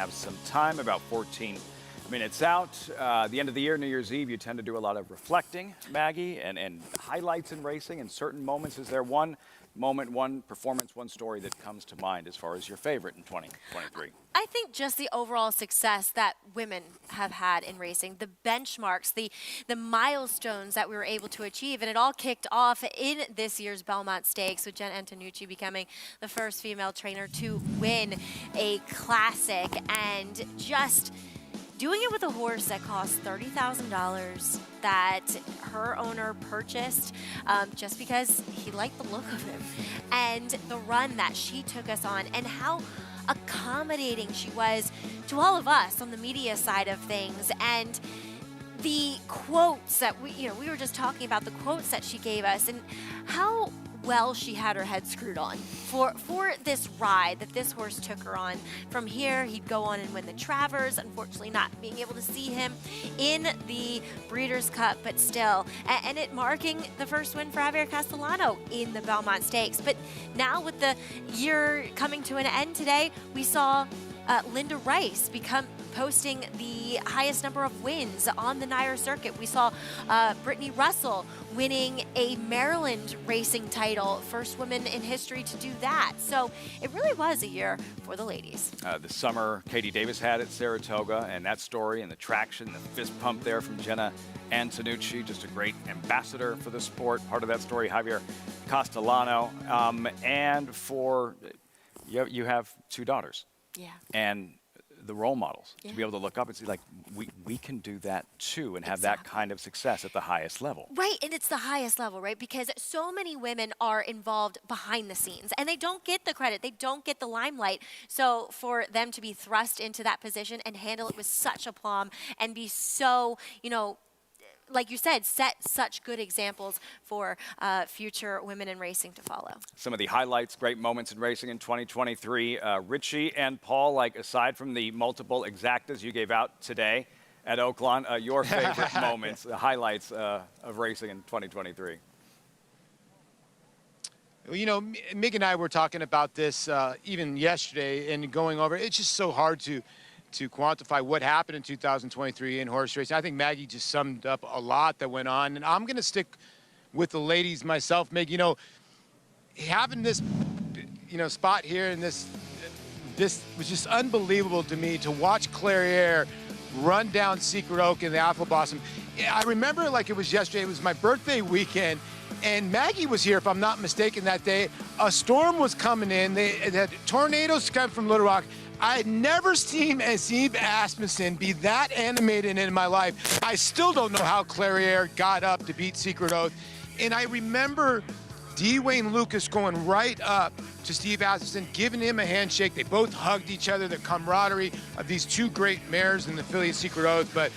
Have some time, about 14 minutes out. The end of the year, New Year's Eve, you tend to do a lot of reflecting, Maggie, and highlights in racing and certain moments. Is there one moment, one performance, one story that comes to mind as far as your favorite in 2023? I think just the overall success that women have had in racing, the benchmarks, the milestones that we were able to achieve, and it all kicked off in this year's Belmont Stakes with Jenna Antonucci becoming the first female trainer to win a classic, and just doing it with a horse that cost $30,000 that her owner purchased just because he liked the look of him, and the run that she took us on, and how accommodating she was to all of us on the media side of things, and the quotes that we were just talking about, the quotes that she gave us, and how well she had her head screwed on for this ride that this horse took her on. From here, he'd go on and win the Travers, unfortunately not being able to see him in the Breeders' Cup, but still, and it marking the first win for Javier Castellano in the Belmont Stakes. But now with the year coming to an end today, we saw Linda Rice posting the highest number of wins on the NYRA circuit. We saw Brittany Russell winning a Maryland racing title, first woman in history to do that. So it really was a year for the ladies. This summer, Katie Davis had at Saratoga, and that story and the traction, the fist pump there from Jenna Antonucci, just a great ambassador for the sport. Part of that story, Javier Castellano. And for, you have two daughters. Yeah. And the role models, to be able to look up and see, like, we can do that too, and have that kind of success at the highest level. Right, and it's the highest level, right? Because so many women are involved behind the scenes, and they don't get the credit, they don't get the limelight. So for them to be thrust into that position and handle it with such aplomb and be so, like you said, set such good examples for future women in racing to follow. Some of the highlights, great moments in racing in 2023. Richie and Paul, like, aside from the multiple exactas you gave out today at Oaklawn, your favorite moments, the highlights of racing in 2023. Well, Mick and I were talking about this even yesterday and going over. It's just so hard to quantify what happened in 2023 in horse racing. I think Maggie just summed up a lot that went on, and I'm going to stick with the ladies myself. Meg, having this, spot here, and this was just unbelievable to me to watch Clairiere run down Secret Oak in the Apple Blossom. I remember it like it was yesterday. It was my birthday weekend, and Maggie was here, if I'm not mistaken, that day. A storm was coming in. They had tornadoes coming from Little Rock. I had never seen Steve Asmussen be that animated in my life. I still don't know how Clairiere got up to beat Secret Oath. And I remember Wayne Lucas going right up to Steve Asmussen, giving him a handshake. They both hugged each other, the camaraderie of these two great mares in the filly Secret Oath. But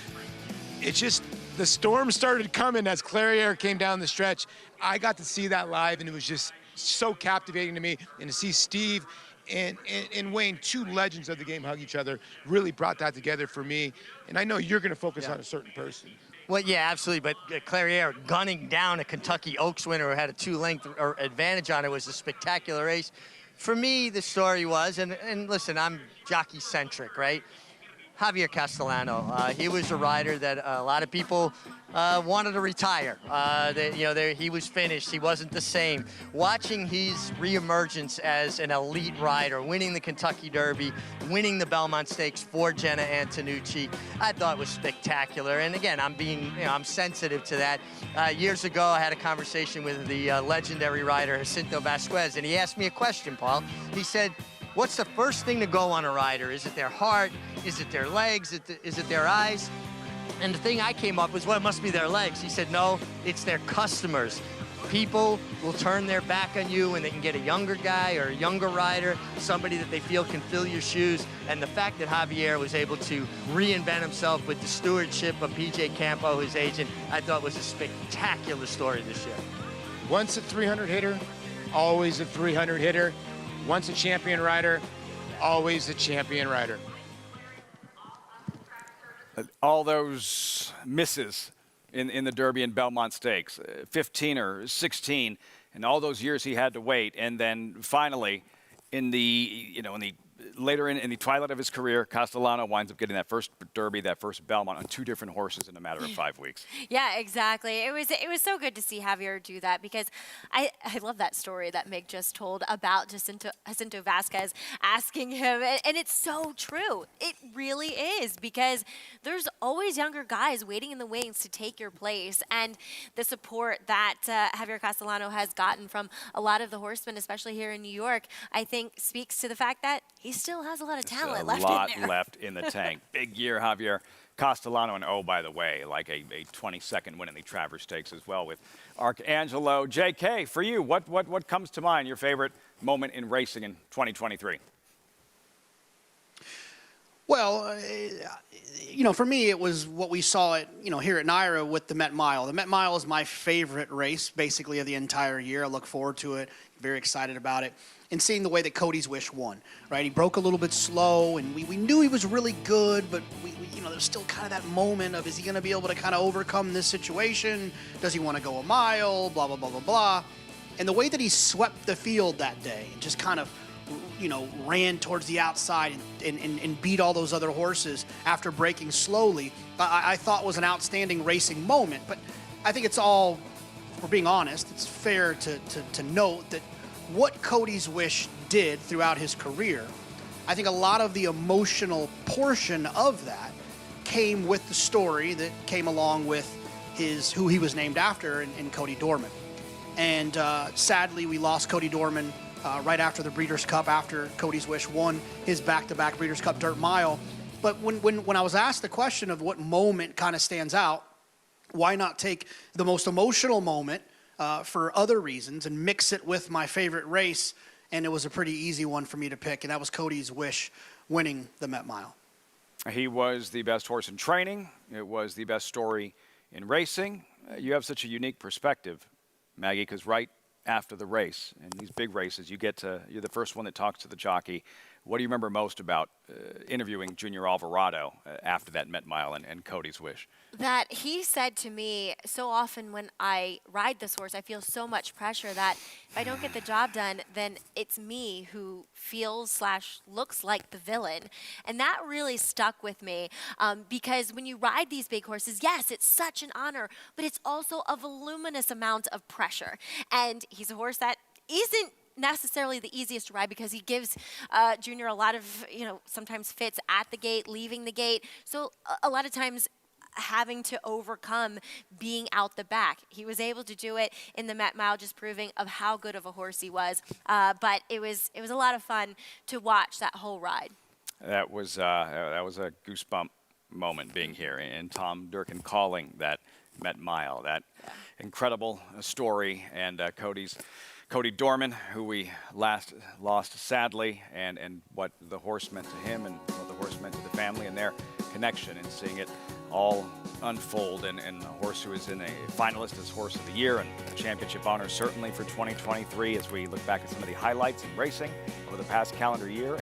it's just, the storm started coming as Clairiere came down the stretch. I got to see that live, and it was just so captivating to me. And to see Steve and Wayne, two legends of the game, hug each other, really brought that together for me. And I know you're going to focus on a certain person. Well, yeah, absolutely. But Clairiere gunning down a Kentucky Oaks winner who had a 2-length advantage on it was a spectacular race. For me, the story was, and listen, I'm jockey-centric, right? Javier Castellano. He was a rider that a lot of people wanted to retire. He was finished. He wasn't the same. Watching his reemergence as an elite rider, winning the Kentucky Derby, winning the Belmont Stakes for Jenna Antonucci, I thought was spectacular. And again, I'm sensitive to that. Years ago, I had a conversation with the legendary rider Jacinto Vasquez, and he asked me a question, Paul. He said, what's the first thing to go on a rider? Is it their heart? Is it their legs? Is it their eyes? And the thing I came up with, well, it must be their legs. He said, no, it's their customers. People will turn their back on you when they can get a younger guy or a younger rider, somebody that they feel can fill your shoes. And the fact that Javier was able to reinvent himself with the stewardship of P.J. Campo, his agent, I thought was a spectacular story this year. Once a 300 hitter, always a 300 hitter. Once a champion rider, always a champion rider. All those misses in the Derby and Belmont Stakes, 15 or 16, and all those years he had to wait, and then finally in the later in the twilight of his career, Castellano winds up getting that first Derby, that first Belmont on 2 different horses in a matter of 5 weeks. Yeah, exactly. It was so good to see Javier do that because I love that story that Mig just told about Jacinto Vasquez asking him, and it's so true. It really is, because there's always younger guys waiting in the wings to take your place, and the support that Javier Castellano has gotten from a lot of the horsemen, especially here in New York, I think speaks to the fact that he still has a lot of talent left in there. A lot left in the tank. Big year, Javier Castellano, and oh, by the way, like a 22nd win in the Travers Stakes as well with Arcangelo. JK, for you, what comes to mind, your favorite moment in racing in 2023? Well, for me, it was what we saw here at NYRA with the Met Mile. The Met Mile is my favorite race, basically, of the entire year. I look forward to it, very excited about it. And seeing the way that Codys Wish won, right? He broke a little bit slow, and we knew he was really good, but there's still kind of that moment of, is he going to be able to kind of overcome this situation? Does he want to go a mile? Blah, blah, blah, blah, blah. And the way that he swept the field that day and just kind of ran towards the outside and beat all those other horses after breaking slowly, I thought was an outstanding racing moment. But I think it's all, if we're being honest, it's fair to note that what Codys Wish did throughout his career, I think a lot of the emotional portion of that came with the story that came along with who he was named after in Cody Dorman. And sadly, we lost Cody Dorman right after the Breeders' Cup, after Codys Wish won his back-to-back Breeders' Cup Dirt Mile. But when I was asked the question of what moment kind of stands out, why not take the most emotional moment for other reasons and mix it with my favorite race? And it was a pretty easy one for me to pick, and that was Codys Wish winning the Met Mile. He was the best horse in training. It was the best story in racing. You have such a unique perspective, Maggie, because right after the race, in these big races, you're the first one that talks to the jockey. What do you remember most about interviewing Junior Alvarado after that Met Mile and Codys Wish? That he said to me, so often when I ride this horse, I feel so much pressure that if I don't get the job done, then it's me who feels / looks like the villain. And that really stuck with me because when you ride these big horses, yes, it's such an honor, but it's also a voluminous amount of pressure. And he's a horse that isn't necessarily the easiest to ride because he gives Junior a lot of, sometimes fits at the gate, leaving the gate. So a lot of times having to overcome being out the back. He was able to do it in the Met Mile, just proving of how good of a horse he was. But it was a lot of fun to watch that whole ride. That was a goosebump moment being here, and Tom Durkin calling that Met Mile, that incredible story, and Cody Dorman, who we last lost sadly, and what the horse meant to him and what the horse meant to the family and their connection, and seeing it all unfold, and a horse who is in a finalist as Horse of the Year and championship honor certainly for 2023 as we look back at some of the highlights in racing over the past calendar year.